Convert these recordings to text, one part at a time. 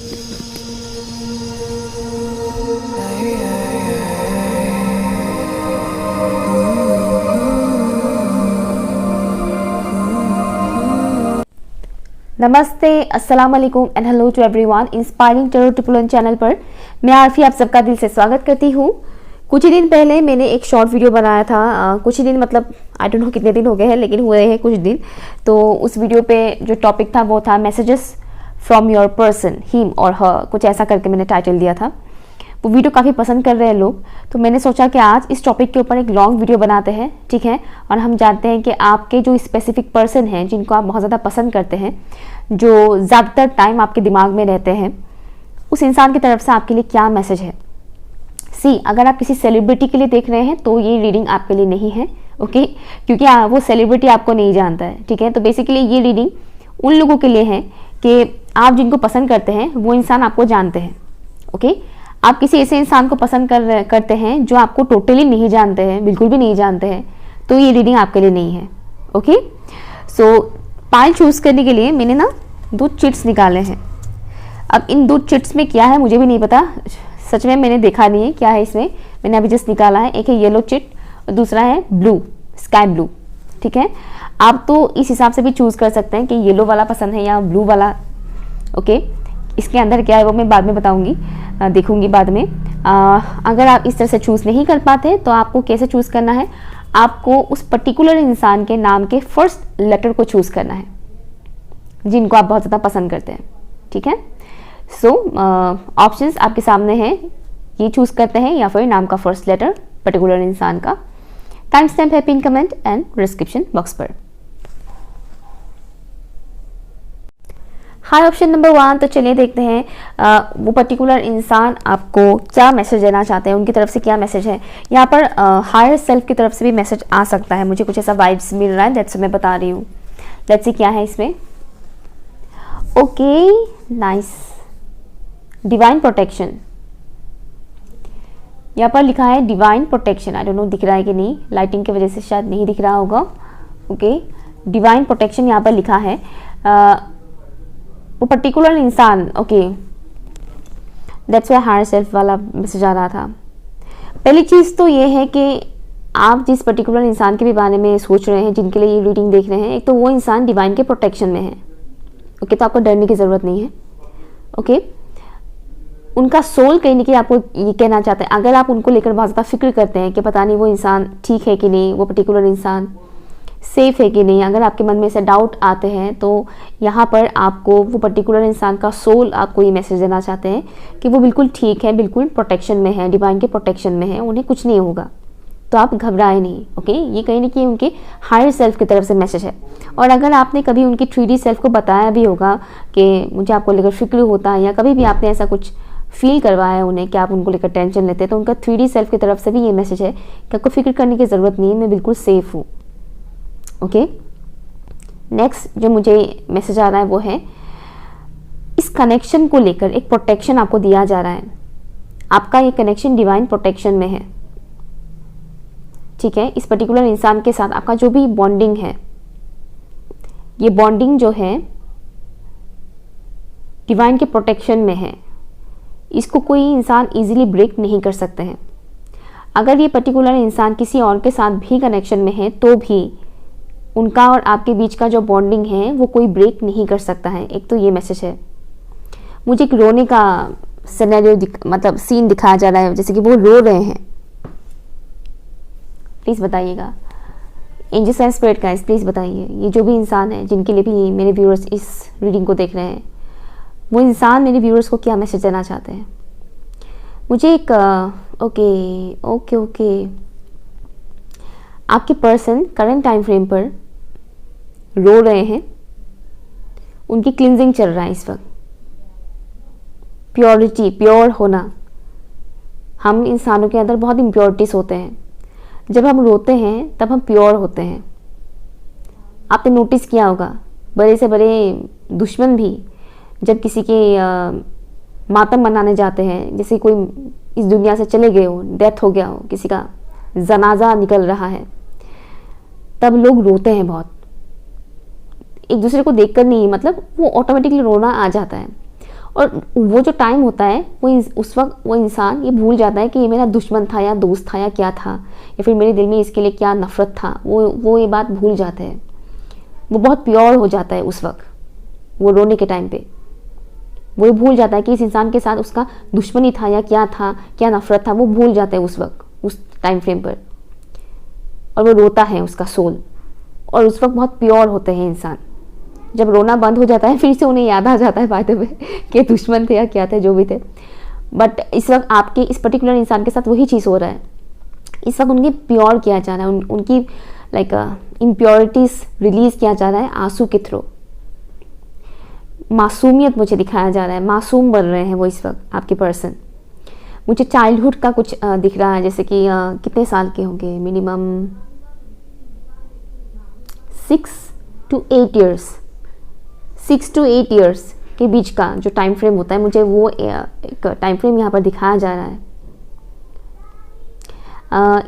नमस्ते, अस्सलाम वालेकुम and hello to everyone. Inspiring tarot triple channel पर मैं आरफी आप सबका दिल से स्वागत करती हूँ। कुछ ही दिन पहले मैंने एक शॉर्ट वीडियो बनाया था, कुछ ही दिन मतलब आई डोंट नो कितने दिन हो गए हैं, लेकिन हुए हैं कुछ दिन। तो उस वीडियो पे जो टॉपिक था वो था messages from your person, him और हर, कुछ ऐसा करके मैंने टाइटल दिया था। वो वीडियो काफ़ी पसंद कर रहे हैं लोग, तो मैंने सोचा कि आज इस टॉपिक के ऊपर एक लॉन्ग वीडियो बनाते हैं, ठीक है। और हम जानते हैं कि आपके जो स्पेसिफिक पर्सन हैं जिनको आप बहुत ज़्यादा पसंद करते हैं, जो ज़्यादातर टाइम आपके दिमाग में रहते हैं, उस इंसान की तरफ से आपके लिए क्या मैसेज है। अगर आप किसी सेलिब्रिटी के लिए देख रहे हैं तो ये रीडिंग आपके लिए नहीं है, ओके, क्योंकि वो सेलिब्रिटी आपको नहीं जानता है, ठीक है। तो बेसिकली ये रीडिंग उन लोगों के लिए है कि आप जिनको पसंद करते हैं वो इंसान आपको जानते हैं, ओके। आप किसी ऐसे इंसान को पसंद करते हैं जो आपको टोटली नहीं जानते हैं, बिल्कुल भी नहीं जानते हैं, तो ये रीडिंग आपके लिए नहीं है, ओके। सो पाइल चूज करने के लिए मैंने ना 2 चिट्स निकाले हैं। अब इन 2 चिट्स में क्या है मुझे भी नहीं पता, सच में मैंने देखा नहीं है क्या है इसमें, मैंने अभी जस्ट निकाला है। एक है येलो चिट और दूसरा है ब्लू, स्काई ब्लू, ठीक है। आप तो इस हिसाब से भी चूज कर सकते हैं कि येलो वाला पसंद है या ब्लू वाला, ओके। इसके अंदर क्या है वो मैं बाद में बताऊंगी, देखूंगी बाद में। अगर आप इस तरह से चूज नहीं कर पाते तो आपको कैसे चूज करना है, आपको उस पर्टिकुलर इंसान के नाम के फर्स्ट लेटर को चूज करना है जिनको आप बहुत ज़्यादा पसंद करते हैं, ठीक है। सो ऑप्शंस आपके सामने हैं, ये चूज करते हैं या फिर नाम का फर्स्ट लेटर पर्टिकुलर इंसान का। टाइम स्टैम्प है pin comment and description box पर। हाई ऑप्शन नंबर 1, तो चलिए देखते हैं वो पर्टिकुलर इंसान आपको क्या मैसेज देना चाहते हैं, उनकी तरफ से क्या मैसेज है। यहाँ पर हायर सेल्फ की तरफ से भी मैसेज आ सकता है, मुझे कुछ ऐसा वाइब्स मिल रहा है, दैट्स मैं बता रही हूँ। लेट्स सी क्या है इसमें। Okay, nice, divine protection. यहाँ पर लिखा है divine protection, I don't know दिख रहा है कि नहीं, लाइटिंग की वजह से शायद नहीं दिख रहा होगा, ओके। डिवाइन प्रोटेक्शन यहाँ पर लिखा है, वो पर्टिकुलर इंसान, okay, that's why higher self वाला मैसेज आ रहा था। पहली चीज़ तो ये है कि आप जिस पर्टिकुलर इंसान के भी बारे में सोच रहे हैं, जिनके लिए ये रीडिंग देख रहे हैं, एक तो वो इंसान डिवाइन के प्रोटेक्शन में है, ओके, तो आपको डरने की ज़रूरत नहीं है, ओके। उनका सोल कहीं ना कहीं आपको ये कहना चाहते हैं, अगर आप उनको लेकर बहुत ज़्यादा फिक्र करते हैं कि पता नहीं वो इंसान ठीक है कि नहीं, वो पर्टिकुलर इंसान सेफ है कि नहीं, अगर आपके मन में ऐसे डाउट आते हैं, तो यहाँ पर आपको वो पर्टिकुलर इंसान का सोल आपको ये मैसेज देना चाहते हैं कि वो बिल्कुल ठीक है, बिल्कुल प्रोटेक्शन में है, डिवाइन के प्रोटेक्शन में है, उन्हें कुछ नहीं होगा, तो आप घबराए नहीं, ओके। ये कहीं ना कहीं उनके हायर सेल्फ की तरफ से मैसेज है। और अगर आपने कभी उनकी 3D सेल्फ को बताया भी होगा कि मुझे आपको लेकर फिक्र होता है, या कभी भी आपने ऐसा कुछ फील करवाया है उन्हें कि आप उनको लेकर टेंशन लेते हैं, तो उनका 3D सेल्फ की तरफ से भी ये मैसेज है कि आपको फिक्र करने की ज़रूरत नहीं है, मैं बिल्कुल सेफ हूँ, ओके। नेक्स्ट जो मुझे मैसेज आ रहा है वो है इस कनेक्शन को लेकर एक प्रोटेक्शन आपको दिया जा रहा है, आपका ये कनेक्शन डिवाइन प्रोटेक्शन में है, ठीक है। इस पर्टिकुलर इंसान के साथ आपका जो भी बॉन्डिंग है, ये बॉन्डिंग जो है डिवाइन के प्रोटेक्शन में है, इसको कोई इंसान इजीली ब्रेक नहीं कर सकते हैं। अगर ये पर्टिकुलर इंसान किसी और के साथ भी कनेक्शन में है तो भी उनका और आपके बीच का जो बॉन्डिंग है वो कोई ब्रेक नहीं कर सकता है, एक तो ये मैसेज है। मुझे एक रोने का सिनेरियो मतलब सीन दिखाया जा रहा है, जैसे कि वो रो रहे हैं। प्लीज़ बताइएगा, angels and spirit guides please बताइए, ये जो भी इंसान है जिनके लिए भी मेरे व्यूअर्स इस रीडिंग को देख रहे हैं, वो इंसान मेरे व्यूअर्स को क्या मैसेज देना चाहते हैं। मुझे एक ओके, आपके पर्सन करंट टाइम फ्रेम पर रो रहे हैं, उनकी क्लिनजिंग चल रहा है इस वक्त। प्योरिटी, प्योर होना, हम इंसानों के अंदर बहुत इम्प्योरिटीज होते हैं, जब हम रोते हैं तब हम प्योर होते हैं। आपने नोटिस किया होगा बड़े से बड़े दुश्मन भी जब किसी के मातम मनाने जाते हैं, जैसे कोई इस दुनिया से चले गए हो, डेथ हो गया हो, किसी का जनाजा निकल रहा है, तब लोग रोते हैं बहुत, एक दूसरे को देखकर नहीं, मतलब वो ऑटोमेटिकली रोना आ जाता है। और वो जो टाइम होता है उस वक्त वो इंसान ये भूल जाता है कि ये मेरा दुश्मन था या दोस्त था या क्या था, या फिर मेरे दिल में इसके लिए क्या नफरत था, वो ये बात भूल जाता है। वो बहुत प्योर हो जाता है उस वक्त, वो रोने के टाइम पे वो ये भूल जाता है कि इस इंसान के साथ उसका दुश्मनी था या क्या था, क्या नफरत था, वो भूल जाता है उस वक्त, उस टाइम फ्रेम पर। और वो रोता है उसका सोल, और उस वक्त बहुत प्योर होते हैं इंसान। जब रोना बंद हो जाता है फिर से उन्हें याद आ जाता है बाय द वे कि दुश्मन थे या क्या थे, जो भी थे। बट इस वक्त आपके इस पर्टिकुलर इंसान के साथ वही चीज़ हो रहा है। इस वक्त उनकी प्योर किया जा रहा है, उनकी लाइक इम्प्योरिटीज रिलीज किया जा रहा है आंसू के थ्रू। मासूमियत मुझे दिखाया जा रहा है, मासूम बन रहे हैं वो इस वक्त आपके पर्सन। मुझे चाइल्डहुड का कुछ दिख रहा है, जैसे कि कितने साल के होंगे, minimum 6 to 8 years, 6 to 8 years के बीच का जो टाइम फ्रेम होता है, मुझे वो एक टाइम फ्रेम यहाँ पर दिखाया जा रहा है।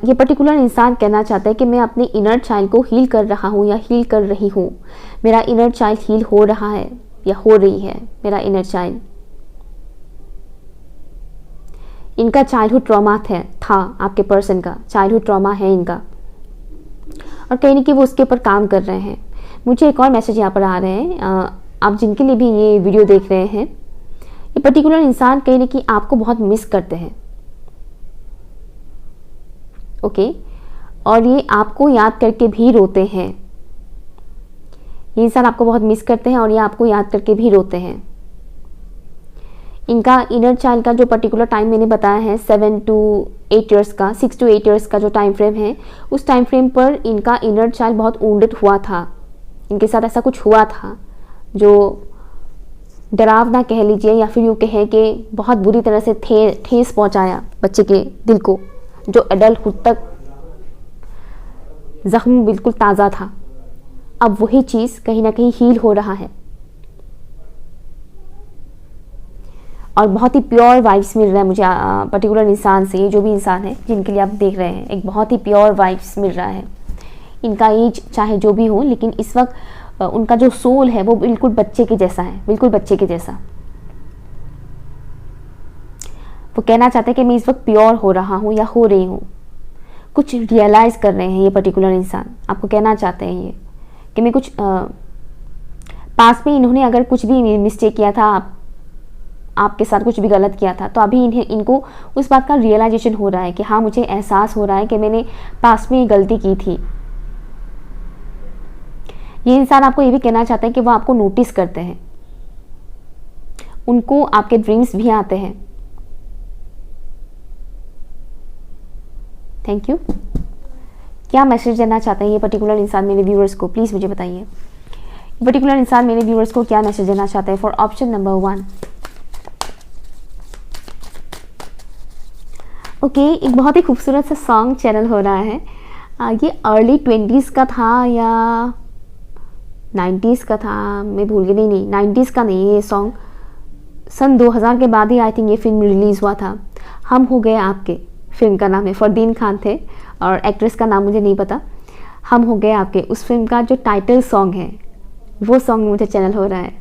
ये पर्टिकुलर इंसान कहना चाहता है कि मैं अपने इनर चाइल्ड को हील कर रहा हूँ या हील कर रही हूँ। मेरा इनर चाइल्ड हील हो रहा है या हो रही है। मेरा इनर चाइल्ड, इनका चाइल्डहुड ट्रॉमा था आपके पर्सन का चाइल्डहुड ट्रॉमा है इनका, और कहीं ना कहीं वो उसके ऊपर काम कर रहे हैं। मुझे एक और मैसेज यहाँ पर आ रहे हैं, आप जिनके लिए भी ये वीडियो देख रहे हैं, ये पर्टिकुलर इंसान कहीं ना कहीं आपको बहुत मिस करते हैं, ओके। और ये आपको याद करके भी रोते हैं। ये इंसान आपको बहुत मिस करते हैं और ये आपको याद करके भी रोते हैं। इनका इनर चाइल्ड का जो पर्टिकुलर टाइम मैंने बताया है 7 to 8 years का, 6 to 8 years का जो टाइम फ्रेम है, उस टाइम फ्रेम पर इनका इनर चाइल्ड बहुत वुंडेड हुआ था। इनके साथ ऐसा कुछ हुआ था जो डरावना कह लीजिए, या फिर यूँ कहें कि बहुत बुरी तरह से ठेस पहुंचाया बच्चे के दिल को, जो एडल्टहुड तक जख्म बिल्कुल ताज़ा था। अब वही चीज़ कहीं ना कहीं हील हो रहा है और बहुत ही प्योर वाइब्स मिल रहा है मुझे पर्टिकुलर इंसान से। ये जो भी इंसान है जिनके लिए आप देख रहे हैं, एक बहुत ही प्योर वाइब्स मिल रहा है। इनका एज चाहे जो भी हो, लेकिन इस वक्त उनका जो सोल है वो बिल्कुल बच्चे के जैसा है, बिल्कुल बच्चे के जैसा। वो कहना चाहते हैं कि मैं इस वक्त प्योर हो रहा हूँ या हो रही हूँ। कुछ रियलाइज़ कर रहे हैं ये पर्टिकुलर इंसान, आपको कहना चाहते हैं ये कि मैं कुछ पास में इन्होंने अगर कुछ भी मिस्टेक किया था, आपके साथ कुछ भी गलत किया था, तो अभी इनको उस बात का रियलाइजेशन हो रहा है कि हाँ, मुझे एहसास हो रहा है कि मैंने पास में ये गलती की थी। ये इंसान आपको ये भी कहना चाहता है कि वो आपको नोटिस करते हैं, उनको आपके ड्रीम्स भी आते हैं। Thank you. क्या मैसेज देना चाहते हैं ये पर्टिकुलर इंसान मेरे व्यूअर्स को, प्लीज़ मुझे बताइए। ये पर्टिकुलर इंसान मेरे व्यूअर्स को क्या मैसेज देना चाहते हैं फॉर ऑप्शन नंबर 1। ओके, एक बहुत ही खूबसूरत सा सॉन्ग चैनल हो रहा है। ये अर्ली 20s का था या 90s का था, मैं भूल गई। नहीं 90s का नहीं, ये सॉन्ग सन 2000 के बाद ही आई थिंक ये फिल्म रिलीज़ हुआ था। हम हो गए आपके, फिल्म का नाम है, फरदीन खान थे और एक्ट्रेस का नाम मुझे नहीं पता। हम हो गए आपके, उस फिल्म का जो टाइटल सॉन्ग है वो सॉन्ग मुझे चैनल हो रहा है।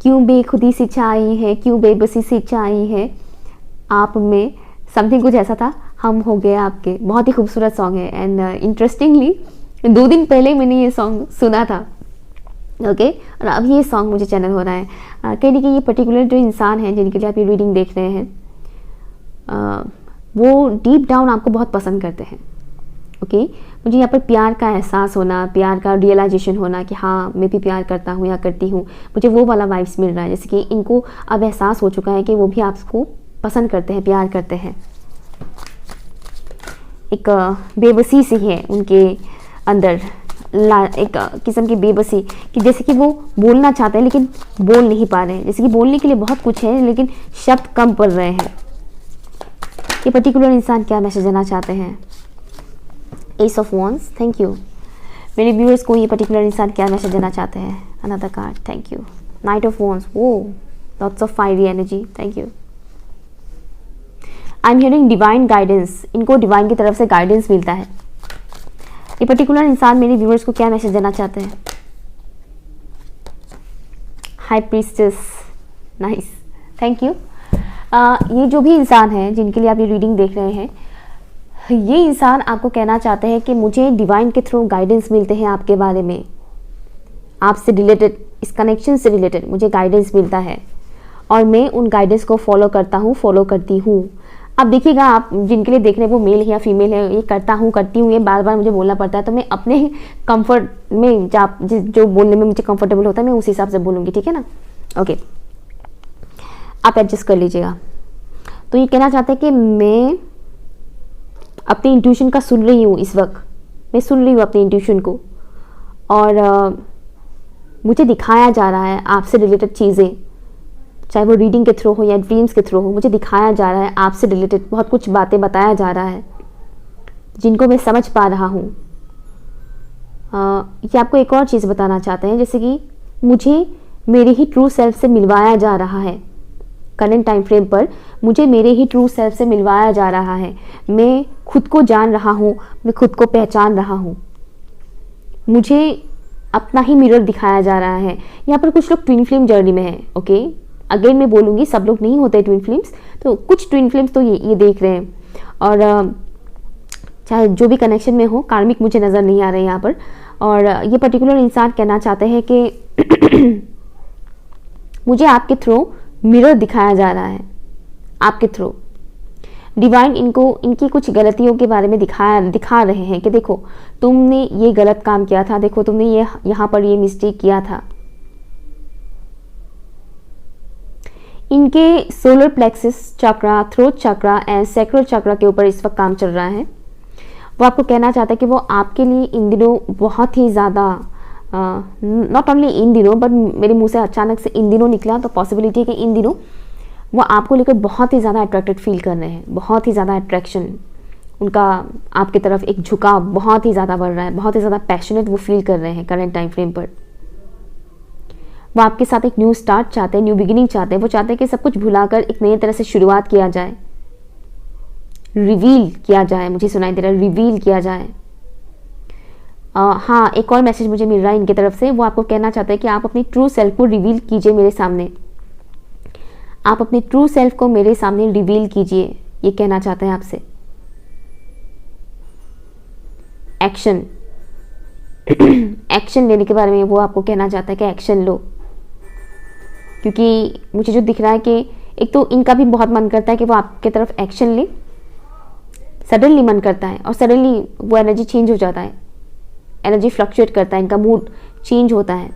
क्यों बेखुदी सी छाई है, क्यों बेबसी सी छाई है आप में, समथिंग कुछ ऐसा था। हम हो गए आपके, बहुत ही खूबसूरत सॉन्ग है। एंड इंटरेस्टिंगली 2 दिन पहले मैंने ये सॉन्ग सुना था, ओके। और अब ये सॉन्ग मुझे चैनल हो रहा है। कहीं ना कहीं ये पर्टिकुलर जो इंसान है जिनके लिए आप ये रीडिंग देख रहे हैं, वो डीप डाउन आपको बहुत पसंद करते हैं, ओके। मुझे यहाँ पर प्यार का एहसास होना, प्यार का रियलाइजेशन होना कि हाँ, मैं भी प्यार करता हूँ या करती हूँ, मुझे वो वाला वाइब्स मिल रहा है। जैसे कि इनको अब एहसास हो चुका है कि वो भी आपको पसंद करते हैं, प्यार करते हैं। एक बेबसी सी है उनके अंदर, एक किस्म की बेबसी कि जैसे कि वो बोलना चाहते हैं लेकिन बोल नहीं पा रहे हैं। जैसे कि बोलने के लिए बहुत कुछ है लेकिन शब्द कम पड़ रहे हैं। ये पर्टिकुलर इंसान क्या मैसेज देना चाहते हैं? Ace of wands, thank you. मेरे व्यूअर्स को ये पर्टिकुलर इंसान क्या मैसेज देना चाहते हैं? Another card, thank you. Knight of wands, वो lots of fiery energy, thank you. I am hearing divine guidance, इनको डिवाइन की तरफ से गाइडेंस मिलता है। ये पर्टिकुलर इंसान मेरे व्यूअर्स को क्या मैसेज देना चाहते हैं? High priestess, nice, thank you. ये जो भी इंसान है जिनके लिए आप ये रीडिंग देख रहे हैं, ये इंसान आपको कहना चाहते हैं कि मुझे डिवाइन के थ्रू गाइडेंस मिलते हैं आपके बारे में, आपसे रिलेटेड, इस कनेक्शन से रिलेटेड मुझे गाइडेंस मिलता है और मैं उन गाइडेंस को फॉलो करता हूँ, फॉलो करती हूँ। अब देखिएगा, आप जिनके लिए देख रहे हैं वो मेल है या फीमेल है, ये करता हूँ, करती हूँ, ये बार बार मुझे बोलना पड़ता है, तो मैं अपने कंफर्ट में जो बोलने में मुझे कंफर्टेबल होता है मैं उस हिसाब से बोलूँगी, ठीक है ना। ओके, आप एडजस्ट कर लीजिएगा। तो ये कहना चाहते हैं कि मैं अपनी इंट्यूशन का सुन रही हूँ, इस वक्त मैं सुन रही हूँ अपनी इंट्यूशन को, और मुझे दिखाया जा रहा है आपसे रिलेटेड चीज़ें, चाहे वो रीडिंग के थ्रू हो या ड्रीम्स के थ्रू हो, मुझे दिखाया जा रहा है आपसे रिलेटेड बहुत कुछ बातें बताया जा रहा है जिनको मैं समझ पा रहा हूँ। ये आपको एक और चीज़ बताना चाहते हैं, जैसे कि मुझे मेरे ही ट्रू सेल्फ से मिलवाया जा रहा है। करंट टाइम फ्रेम पर मुझे मेरे ही ट्रू सेल्फ से मिलवाया जा रहा है। मैं खुद को जान रहा हूँ, मैं खुद को पहचान रहा हूँ, मुझे अपना ही मिरर दिखाया जा रहा है। यहाँ पर कुछ लोग ट्विन फ्लेम जर्नी में हैं। ओके, अगेन मैं बोलूँगी, सब लोग नहीं होते ट्विन फ्लेम्स, तो कुछ ट्विन फ्लेम्स तो ये देख रहे हैं, और चाहे जो भी कनेक्शन में हो, कार्मिक मुझे नज़र नहीं आ रहे यहाँ पर। और ये पर्टिकुलर इंसान कहना चाहते हैं कि मुझे आपके थ्रू मिरर दिखाया जा रहा है, आपके थ्रू डिवाइन इनकी कुछ गलतियों के बारे में दिखा रहे हैं कि देखो तुमने ये गलत काम किया था, देखो तुमने ये यहाँ पर ये मिस्टेक किया था। इनके solar plexus chakra, throat chakra and sacral chakra के ऊपर इस वक्त काम चल रहा है। वो आपको कहना चाहता है कि वो आपके लिए इन दिनों बहुत ही ज़्यादा, नॉट ओनली इन दिनों बट मेरे मुंह से अचानक से इन दिनों निकला, तो पॉसिबिलिटी है कि इन दिनों वो आपको लेकर बहुत ही ज़्यादा अट्रैक्टेड फील कर रहे हैं, बहुत ही ज़्यादा अट्रैक्शन, उनका आपकी तरफ एक झुकाव बहुत ही ज़्यादा बढ़ रहा है, बहुत ही ज़्यादा पैशनेट वो फील कर रहे हैं करंट टाइम फ्रेम पर। वो आपके साथ एक न्यू स्टार्ट चाहते हैं, न्यू बिगिनिंग चाहते हैं। वो चाहते हैं कि सब कुछ भुलाकर एक नई तरह से शुरुआत किया जाए, रिवील किया जाए, मुझे सुनाई दे रहा है रिवील किया जाए। हाँ, एक और मैसेज मुझे मिल रहा है इनकी तरफ से। वो आपको कहना चाहते हैं कि आप अपनी ट्रू सेल्फ को रिवील कीजिए मेरे सामने, आप अपनी ट्रू सेल्फ को मेरे सामने रिवील कीजिए, ये कहना चाहते हैं आपसे। एक्शन एक्शन लेने के बारे में वो आपको कहना चाहता है कि एक्शन लो, क्योंकि मुझे जो दिख रहा है कि एक तो इनका भी बहुत मन करता है कि वो आपके तरफ एक्शन ले, सडनली मन करता है और सडनली वो एनर्जी चेंज हो जाता है, एनर्जी फ्लक्चुएट करता है, इनका मूड चेंज होता है।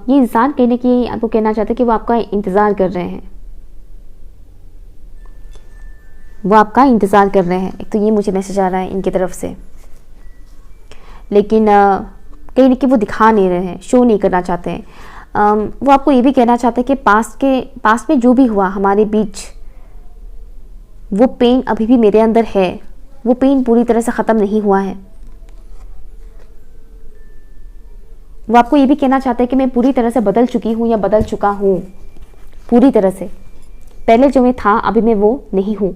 ये इंसान कहने की आपको कहना चाहते हैं कि वो आपका इंतज़ार कर रहे हैं, वो आपका इंतज़ार कर रहे हैं। एक तो ये मुझे मैसेज आ रहा है इनकी तरफ से, लेकिन कहीं ना कहीं वो दिखा नहीं रहे हैं, शो नहीं करना चाहते हैं। वो आपको ये भी कहना चाहते हैं कि पास्ट में जो भी हुआ हमारे बीच, वो पेन अभी भी मेरे अंदर है, वो पेन पूरी तरह से ख़त्म नहीं हुआ है। वो आपको ये भी कहना चाहते हैं कि मैं पूरी तरह से बदल चुकी हूँ या बदल चुका हूँ, पूरी तरह से। पहले जो मैं था अभी मैं वो नहीं हूँ।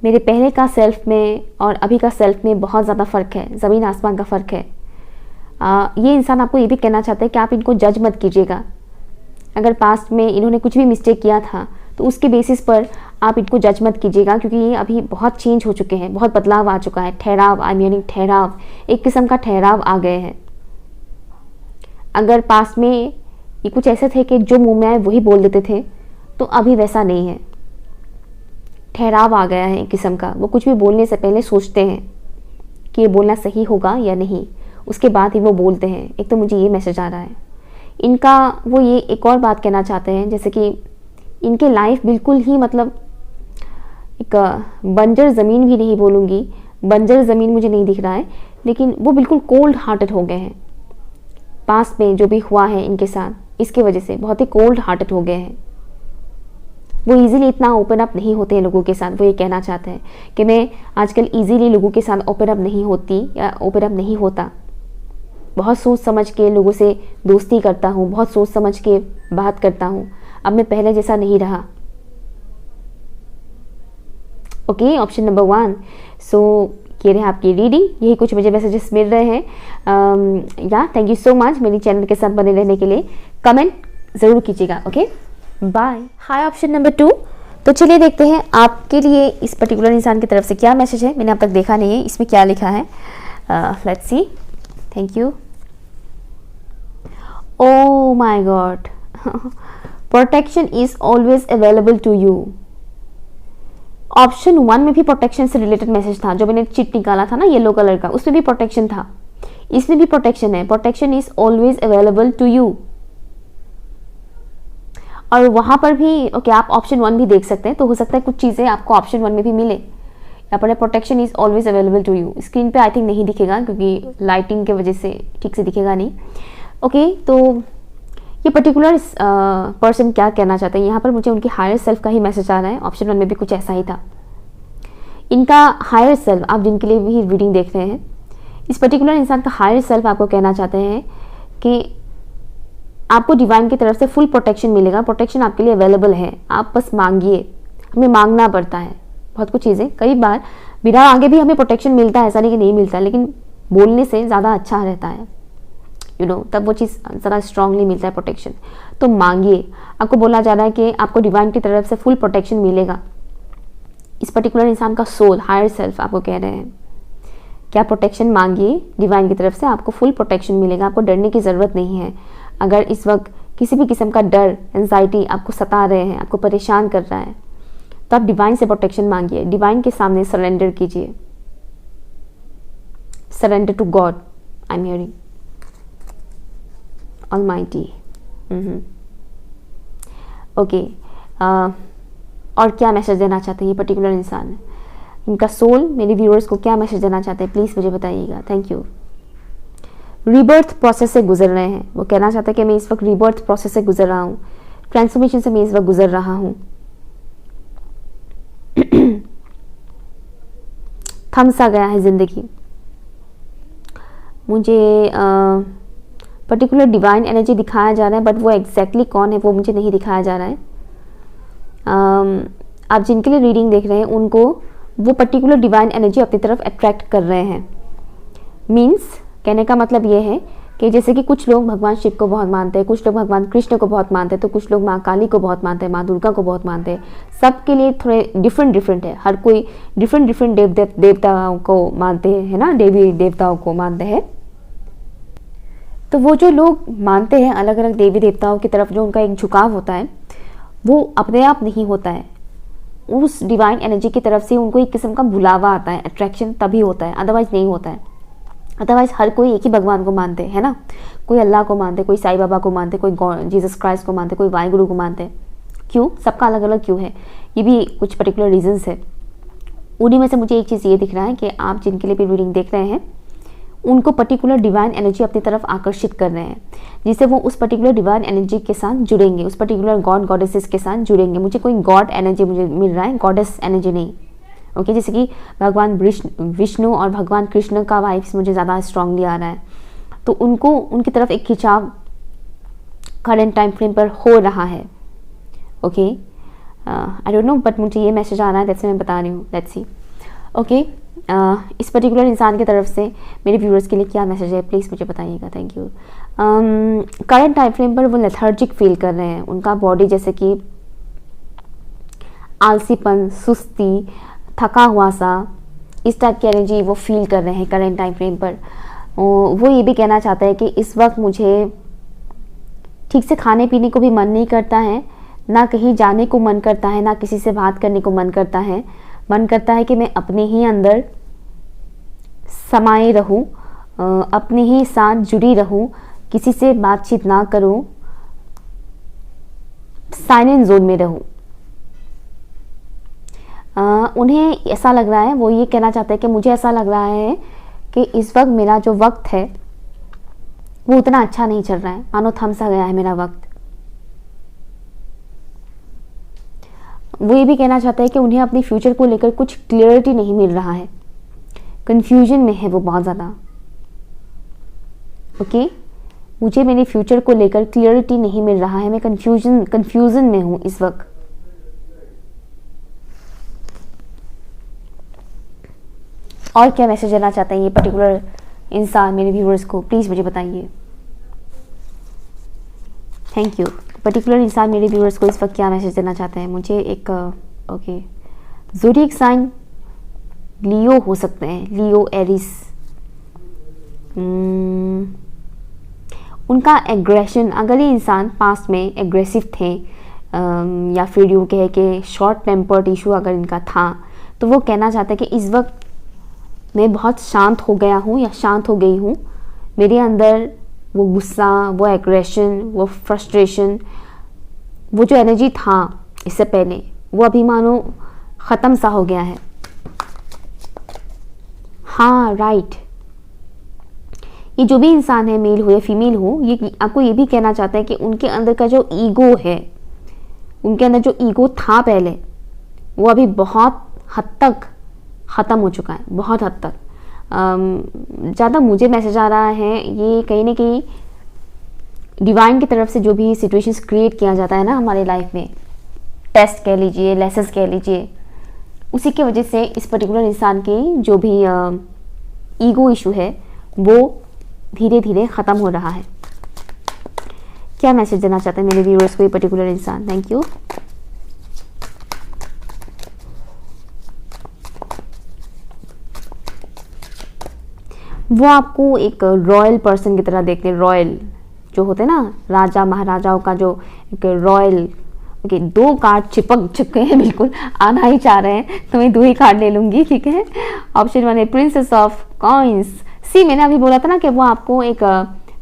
मेरे पहले का सेल्फ में और अभी का सेल्फ में बहुत ज़्यादा फ़र्क है, ज़मीन आसमान का फ़र्क है। ये इंसान आपको ये भी कहना चाहता है कि आप इनको जज मत कीजिएगा। अगर पास्ट में इन्होंने कुछ भी मिस्टेक किया था तो उसके बेसिस पर आप इनको जज मत कीजिएगा, क्योंकि ये अभी बहुत चेंज हो चुके हैं, बहुत बदलाव आ चुका है। ठहराव, आई मीनिंग ठहराव, एक किस्म का ठहराव आ गए हैं। अगर पास्ट में ये कुछ ऐसे थे कि जो मुंह में आए वही बोल देते थे, तो अभी वैसा नहीं है, ठहराव आ गया है एक किस्म का। वो कुछ भी बोलने से पहले सोचते हैं कि ये बोलना सही होगा या नहीं, उसके बाद ही वो बोलते हैं। एक तो मुझे ये मैसेज आ रहा है इनका। वो ये एक और बात कहना चाहते हैं, जैसे कि इनके लाइफ बिल्कुल ही मतलब एक बंजर ज़मीन भी नहीं बोलूँगी, बंजर ज़मीन मुझे नहीं दिख रहा है, लेकिन वो बिल्कुल कोल्ड हार्टेड हो गए हैं। पास्ट में जो भी हुआ है इनके साथ, इसकी वजह से बहुत ही कोल्ड हार्टेड हो गए हैं। वो इजीली इतना ओपन अप नहीं होते हैं लोगों के साथ। वो ये कहना चाहते हैं कि मैं आजकल इजीली लोगों के साथ ओपन अप नहीं होती या ओपन अप नहीं होता। बहुत सोच समझ के लोगों से दोस्ती करता हूँ, बहुत सोच समझ के बात करता हूँ। अब मैं पहले जैसा नहीं रहा। Okay, option number 1। सो ये रहे आपकी रीडिंग। यही कुछ मुझे मैसेजेस मिल रहे हैं। या थैंक यू सो मच मेरी चैनल के साथ बने रहने के लिए। कमेंट ज़रूर कीजिएगा। Okay, bye. Hi option number 2। तो चलिए देखते हैं आपके लिए इस पर्टिकुलर इंसान की तरफ से क्या मैसेज है। मैंने अब तक देखा नहीं है इसमें क्या लिखा है। Let's see. Thank you. Oh my God, protection is always available to you. Option 1 में भी प्रोटेक्शन से रिलेटेड मैसेज था, जो मैंने चिट निकाला था ना येलो कलर का, उसमें भी प्रोटेक्शन था, इसमें भी प्रोटेक्शन है। Protection is always available to you. और वहां पर भी ओके, आप ऑप्शन 1 भी देख सकते हैं, तो हो सकता है कुछ चीजें आपको ऑप्शन 1 में भी मिले। यहाँ पर protection is always available to you. Screen पे आई थिंक नहीं दिखेगा क्योंकि लाइटिंग की वजह से ठीक से दिखेगा नहीं। ओके, तो ये पर्टिकुलर पर्सन क्या कहना चाहते हैं, यहाँ पर मुझे उनकी हायर सेल्फ का ही मैसेज आ रहा है। ऑप्शन 1 में भी कुछ ऐसा ही था। इनका हायर सेल्फ, आप जिनके लिए भी रीडिंग देख रहे हैं, इस पर्टिकुलर इंसान का हायर सेल्फ आपको कहना चाहते हैं कि आपको डिवाइन की तरफ से फुल प्रोटेक्शन मिलेगा। प्रोटेक्शन आपके लिए अवेलेबल है, आप बस मांगिए। हमें मांगना पड़ता है बहुत कुछ चीज़ें, कई बार बिना मांगे भी हमें प्रोटेक्शन मिलता है, ऐसा नहीं कि नहीं मिलता, लेकिन बोलने से ज़्यादा अच्छा रहता है, यू नो, तब वो चीज़ ज़रा स्ट्रांगली मिलता है प्रोटेक्शन। तो मांगिए। आपको बोला जा रहा है कि आपको डिवाइन की तरफ से फुल प्रोटेक्शन मिलेगा। इस पर्टिकुलर इंसान का सोल, हायर सेल्फ आपको कह रहे हैं क्या प्रोटेक्शन मांगिए डिवाइन की तरफ से, आपको फुल प्रोटेक्शन मिलेगा। आपको डरने की ज़रूरत नहीं है। अगर इस वक्त किसी भी किस्म का डर, एंजाइटी आपको सता रहे हैं, आपको परेशान कर रहा है, तो आप डिवाइन से प्रोटेक्शन मांगिए। डिवाइन के सामने सरेंडर कीजिए। Surrender to God, I am hearing almighty. Okay, और क्या मैसेज देना चाहते हैं ये पर्टिकुलर इंसान, इनका सोल मेरे व्यूअर्स को क्या मैसेज देना चाहते हैं, प्लीज़ मुझे बताइएगा। Thank you. रीबर्थ प्रोसेस से गुजर रहे हैं, वो कहना चाहते हैं कि मैं इस वक्त रीबर्थ प्रोसेस से गुजर रहा हूँ, ट्रांसफॉर्मेशन से मैं इस वक्त गुजर रहा हूँ। थम सा गया है जिंदगी। मुझे पर्टिकुलर डिवाइन एनर्जी दिखाया जा रहा है, बट वो एग्जैक्टली कौन है वो मुझे नहीं दिखाया जा रहा है। आप जिनके लिए रीडिंग देख रहे हैं उनको वो पर्टिकुलर डिवाइन एनर्जी अपनी तरफ अट्रैक्ट कर रहे हैं। मीन्स कहने का मतलब ये है कि जैसे कि कुछ लोग भगवान शिव को बहुत मानते हैं, कुछ लोग भगवान कृष्ण को बहुत मानते हैं, तो कुछ लोग माँ काली को बहुत मानते हैं, माँ दुर्गा को बहुत मानते हैं। सबके लिए थोड़े डिफरेंट है, हर कोई डिफरेंट देवताओं को मानते हैं, है ना, देवी देवताओं को मानते हैं। तो वो जो लोग मानते हैं अलग अलग देवी देवताओं की तरफ, जो उनका एक झुकाव होता है, वो अपने आप नहीं होता है। उस डिवाइन एनर्जी की तरफ से उनको एक किस्म का बुलावा आता है, अट्रैक्शन तभी होता है, अदरवाइज नहीं होता है। अदरवाइज हर कोई एक ही भगवान को मानते हैं, है ना, कोई अल्लाह को मानते, कोई साईं बाबा को मानते, कोई जीसस क्राइस्ट को मानते, कोई वाहिगुरु को मानते। क्यों? सबका अलग अलग क्यों है, ये भी कुछ पर्टिकुलर रीजंस है। उन्हीं में से मुझे एक चीज़ ये दिख रहा है कि आप जिनके लिए भी रीडिंग देख रहे हैं उनको पर्टिकुलर डिवाइन एनर्जी अपनी तरफ आकर्षित कर रहे हैं, जिससे वो उस पर्टिकुलर डिवाइन एनर्जी के साथ जुड़ेंगे, उस पर्टिकुलर गॉड गॉडेसेस के साथ जुड़ेंगे। मुझे कोई गॉड एनर्जी मुझे मिल रहा है, गॉडेस एनर्जी नहीं। ओके, जैसे कि भगवान विष्णु और भगवान कृष्ण का वाइब्स मुझे ज़्यादा स्ट्रांगली आ रहा है, तो उनको उनकी तरफ एक खिंचाव करंट टाइम फ्रेम पर हो रहा है। Okay, I don't know, but मुझे ये मैसेज आ रहा है, जैसे मैं बता रही हूँ। Let's see. ओके, इस पर्टिकुलर इंसान की तरफ से मेरे व्यूअर्स के लिए क्या मैसेज है, प्लीज़ मुझे बताइएगा। Thank you. Current time frame पर वो लेथर्जिक फील कर रहे हैं, उनका बॉडी जैसे कि आलसीपन, सुस्ती, थका हुआ सा, इस टाइप की एनर्जी वो फील कर रहे हैं करंट टाइम फ्रेम पर। वो ये भी कहना चाहते हैं कि इस वक्त मुझे ठीक से खाने पीने को भी मन नहीं करता है, ना कहीं जाने को मन करता है, ना किसी से बात करने को मन करता है। मन करता है कि मैं अपने ही अंदर समाये रहूं, अपने ही साथ जुड़ी रहूं, किसी से बातचीत ना करूं, साइलेंट जोन में रहूं। उन्हें ऐसा लग रहा है, वो ये कहना चाहते हैं कि मुझे ऐसा लग रहा है कि इस वक्त मेरा जो वक्त है वो उतना अच्छा नहीं चल रहा है, मानो थम सा गया है मेरा वक्त। वो ये भी कहना चाहते हैं कि उन्हें अपने फ्यूचर को लेकर कुछ क्लियरिटी नहीं मिल रहा है, कंफ्यूजन में है वो बहुत ज़्यादा। ओके, मुझे मेरे फ्यूचर को लेकर क्लियरिटी नहीं मिल रहा है, मैं कंफ्यूजन में हूँ इस वक्त। और क्या मैसेज देना चाहते हैं ये पर्टिकुलर इंसान मेरे व्यूअर्स को, प्लीज़ मुझे बताइए। Thank you. पर्टिकुलर इंसान मेरे व्यूअर्स को इस वक्त क्या मैसेज देना चाहते हैं मुझे? एक ओके, ज़ोडिएक साइन लियो हो सकते हैं, लियो, एरिस। उनका एग्रेशन, अगर ये इंसान पास्ट में एग्रेसिव थे या फिर यूँ कहे कि शॉर्ट टेम्पर्ड इशू अगर इनका था, तो वो कहना चाहते हैं कि इस वक्त मैं बहुत शांत हो गया हूँ या शांत हो गई हूँ। मेरे अंदर वो गुस्सा, वो एग्रेशन, वो फ्रस्ट्रेशन, वो जो एनर्जी था इससे पहले, वो अभी मानो ख़त्म सा हो गया है। हाँ राइट, ये जो भी इंसान है, मेल हो या फीमेल हो, ये आपको ये भी कहना चाहता है कि उनके अंदर का जो ईगो है, उनके अंदर जो ईगो था पहले, वो अभी बहुत हद तक ख़त्म हो चुका है, बहुत हद तक। ज़्यादा मुझे मैसेज आ रहा है ये कहीं ना कहीं डिवाइन की तरफ से जो भी सिचुएशंस क्रिएट किया जाता है ना हमारे लाइफ में, टेस्ट कह लीजिए, लेसन्स कह लीजिए, उसी की वजह से इस पर्टिकुलर इंसान की जो भी ईगो इशू है वो धीरे धीरे ख़त्म हो रहा है। क्या मैसेज देना चाहते हैं मेरे व्यूअर्स को ये पर्टिकुलर इंसान? Thank you. वो आपको एक रॉयल पर्सन की तरह देखते हैं, रॉयल जो होते हैं ना, राजा महाराजाओं का जो एक रॉयल। ओके, 2 कार्ड चिपक चुके हैं, बिल्कुल आना ही चाह रहे हैं, तो मैं 2 ही कार्ड ले लूंगी, ठीक है। ऑप्शन 1 है प्रिंसेस ऑफ कॉइंस। सी, मैंने अभी बोला था ना कि वो आपको एक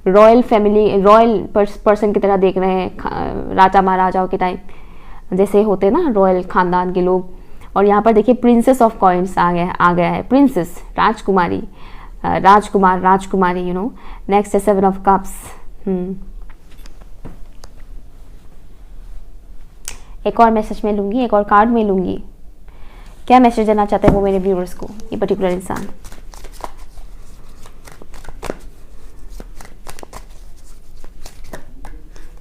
रॉयल फैमिली, रॉयल पर्सन की तरह देख रहे हैं, राजा महाराजाओं के टाइम जैसे होते हैं ना रॉयल खानदान के लोग। और यहाँ पर देखिए प्रिंसेस ऑफ कॉइंस आ गया है, princess, Rajkumari, Rajkumar, Rajkumari, you know. Next है 7 ऑफ कप्स। एक और मैसेज में लूंगी, एक और कार्ड में लूंगी। क्या मैसेज देना चाहते हैं वो मेरे व्यूअर्स को, ये पर्टिकुलर इंसान?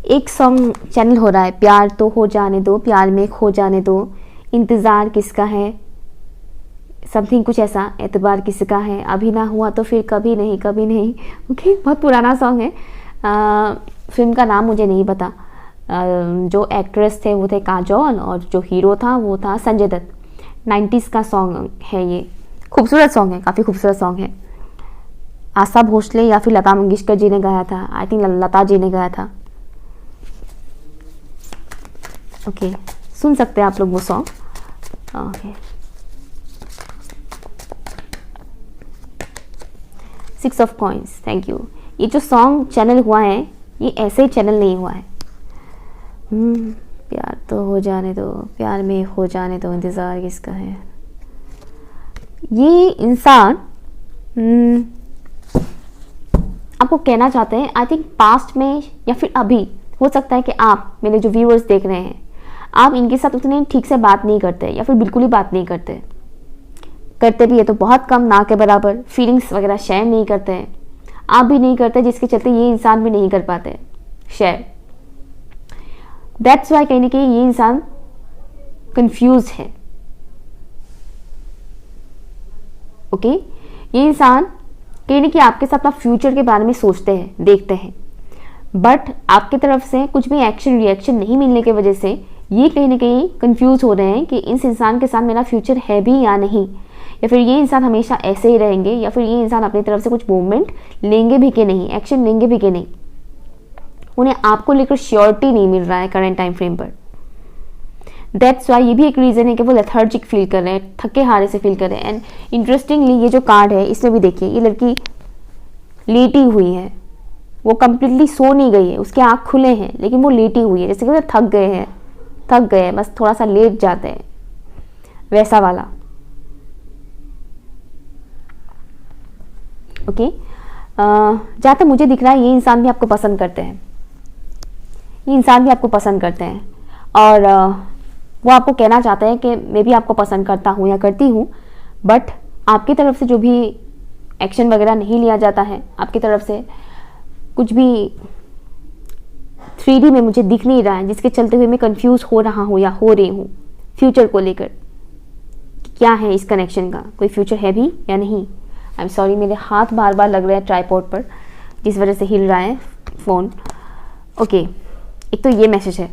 एक सॉन्ग चैनल हो रहा है, प्यार तो हो जाने दो, प्यार में खो जाने दो, इंतजार किसका है, समथिंग कुछ ऐसा, एतबार किसका है, अभी ना हुआ तो फिर कभी नहीं, कभी नहीं। ओके, बहुत पुराना सॉन्ग है। फिल्म का नाम मुझे नहीं पता। जो एक्ट्रेस थे वो थे काजोल और जो हीरो था वो था संजय दत्त। 90s का सॉन्ग है ये, खूबसूरत सॉन्ग है, काफ़ी खूबसूरत सॉन्ग है। आशा भोसले या फिर लता मंगेशकर जी ने गाया था, आई थिंक लता जी ने गाया था। ओके, सुन सकते हैं आप लोग वो song. Okay, 6 of coins, thank you. ये जो सॉन्ग चैनल हुआ है ये ऐसे ही चैनल नहीं हुआ है। प्यार तो हो जाने दो, प्यार में हो जाने दो, इंतज़ार किसका है। ये इंसान आपको कहना चाहते हैं, आई थिंक पास्ट में या फिर अभी, हो सकता है कि आप मेरे जो व्यूअर्स देख रहे हैं, आप इनके साथ उतने ठीक से बात नहीं करते या फिर बिल्कुल ही बात नहीं करते, करते भी है तो बहुत कम, ना के बराबर। फीलिंग्स वगैरह शेयर नहीं करते हैं, आप भी नहीं करते, जिसके चलते ये इंसान भी नहीं कर पाते शेयर। दैट्स वाई कहीं ना कहीं ये इंसान कंफ्यूज है। ओके, ये इंसान कहीं ना कहीं आपके साथ अपना फ्यूचर के बारे में सोचते हैं, देखते हैं, बट आपकी तरफ से कुछ भी एक्शन रिएक्शन नहीं मिलने की वजह से ये कहीं ना कहीं कंफ्यूज हो रहे हैं कि इस इंसान के साथ मेरा फ्यूचर है भी या नहीं, या फिर ये इंसान हमेशा ऐसे ही रहेंगे, या फिर ये इंसान अपनी तरफ से कुछ मूवमेंट लेंगे भी कि नहीं, एक्शन लेंगे भी कि नहीं। उन्हें आपको लेकर श्योरिटी नहीं मिल रहा है करंट टाइम फ्रेम पर। दैट्स वाई ये भी एक रीज़न है कि वो लेथर्जिक फील कर रहे हैं, थके हारे से फील कर रहे हैं। एंड इंटरेस्टिंगली ये जो कार्ड है इसमें भी देखिए, ये लड़की लेटी हुई है, वो कंप्लीटली सो नहीं गई है, उसके आँख खुले हैं लेकिन वो लेटी हुई है, जैसे कि वो थक गए हैं, बस थोड़ा सा लेट जाते हैं, वैसा वाला। ओके, जहाँ तक मुझे दिख रहा है ये इंसान भी आपको पसंद करते हैं, ये इंसान भी आपको पसंद करते हैं, और वो आपको कहना चाहते हैं कि मैं भी आपको पसंद करता हूँ या करती हूँ, बट आपकी तरफ से जो भी एक्शन वगैरह नहीं लिया जाता है, आपकी तरफ से कुछ भी 3D में मुझे दिख नहीं रहा है, जिसके चलते हुए मैं कंफ्यूज हो रहा हूँ या हो रही हूँ फ्यूचर को लेकर, क्या है इस कनेक्शन का, कोई फ्यूचर है भी या नहीं। आई एम सॉरी, मेरे हाथ बार बार लग रहे हैं ट्राइपॉड पर, जिस वजह से हिल रहा है फ़ोन। ओके, एक तो ये मैसेज है।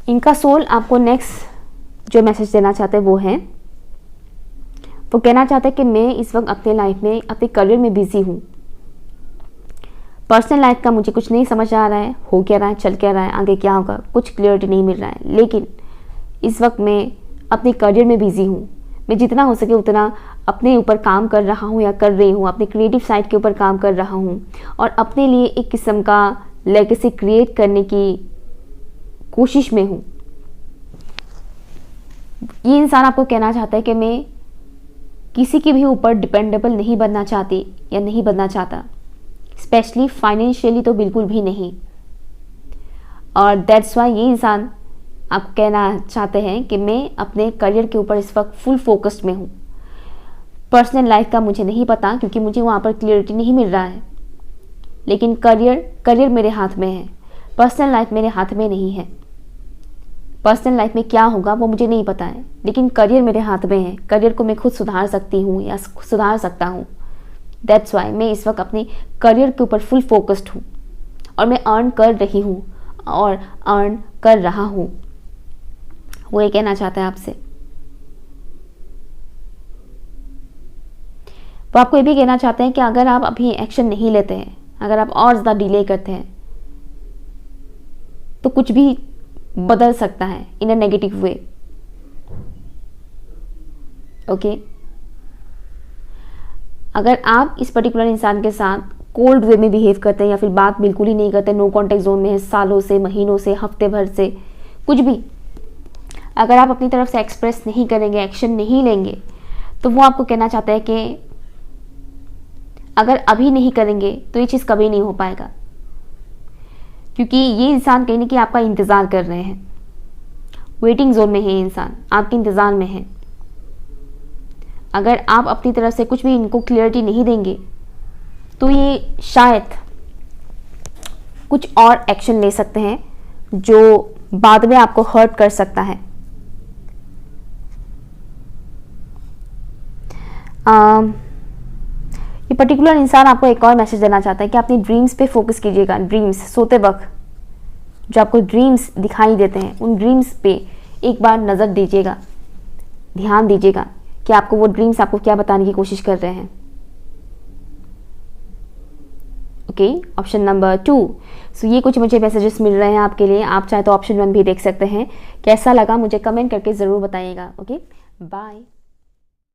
इनका सोल आपको नेक्स्ट जो मैसेज देना चाहते हैं वो है, वो कहना चाहते हैं कि मैं इस वक्त अपने लाइफ में, अपने करियर में बिजी हूँ। पर्सनल लाइफ का मुझे कुछ नहीं समझ आ रहा है, हो क्या रहा है, चल क्या रहा है, आगे क्या होगा, कुछ क्लियरिटी नहीं मिल रहा है। लेकिन इस वक्त मैं अपने करियर में बिजी हूँ। मैं जितना हो सके उतना अपने ऊपर काम कर रहा हूँ या कर रही हूँ, अपने क्रिएटिव साइड के ऊपर काम कर रहा हूँ और अपने लिए एक किस्म का लेगेसी क्रिएट करने की कोशिश में हूँ। ये इंसान आपको कहना चाहता है कि मैं किसी के भी ऊपर डिपेंडेबल नहीं बनना चाहती या नहीं बनना चाहता, स्पेशली फाइनेंशियली तो बिल्कुल भी नहीं। और दैट्स वाई ये इंसान आपको कहना चाहते हैं कि मैं अपने करियर के ऊपर इस वक्त फुल फोकस्ड में हूँ। पर्सनल लाइफ का मुझे नहीं पता क्योंकि मुझे वहाँ पर क्लियरिटी नहीं मिल रहा है, लेकिन करियर मेरे हाथ में है, पर्सनल लाइफ मेरे हाथ में नहीं है। पर्सनल लाइफ में क्या होगा वो मुझे नहीं पता है, लेकिन करियर मेरे हाथ में है। करियर को मैं खुद सुधार सकती हूँ या सुधार सकता हूँ। दैट्स वाई मैं इस वक्त अपने करियर के ऊपर फुल फोकस्ड हूँ और मैं अर्न कर रही हूँ और अर्न कर रहा हूँ। वो ये कहना चाहता है आपसे। वो आपको ये भी कहना चाहते हैं कि अगर आप अभी एक्शन नहीं लेते हैं, अगर आप और ज़्यादा डिले करते हैं तो कुछ भी बदल सकता है इन अ नेगेटिव वे। ओके, अगर आप इस पर्टिकुलर इंसान के साथ कोल्ड वे में बिहेव करते हैं या फिर बात बिल्कुल ही नहीं करते, नो कॉन्टेक्ट जोन में है सालों से, महीनों से, हफ्ते भर से, कुछ भी अगर आप अपनी तरफ से एक्सप्रेस नहीं करेंगे, एक्शन नहीं लेंगे, तो वो आपको कहना चाहता है कि अगर अभी नहीं करेंगे तो ये चीज़ कभी नहीं हो पाएगा, क्योंकि ये इंसान कहीं ना कहीं आपका इंतज़ार कर रहे हैं। वेटिंग जोन में है ये इंसान, आपके इंतज़ार में है। अगर आप अपनी तरफ से कुछ भी इनको क्लियरिटी नहीं देंगे तो ये शायद कुछ और एक्शन ले सकते हैं जो बाद में आपको हर्ट कर सकता है। ये पर्टिकुलर इंसान आपको एक और मैसेज देना चाहता है कि अपनी ड्रीम्स पे फोकस कीजिएगा। ड्रीम्स, सोते वक्त जो आपको ड्रीम्स दिखाई देते हैं, उन ड्रीम्स पे एक बार नज़र दीजिएगा, ध्यान दीजिएगा कि आपको वो ड्रीम्स आपको क्या बताने की कोशिश कर रहे हैं। Okay, option number 2। सो ये कुछ मुझे मैसेजेस मिल रहे हैं आपके लिए। आप चाहे तो ऑप्शन 1 भी देख सकते हैं। कैसा लगा मुझे कमेंट करके ज़रूर बताइएगा। Okay, bye.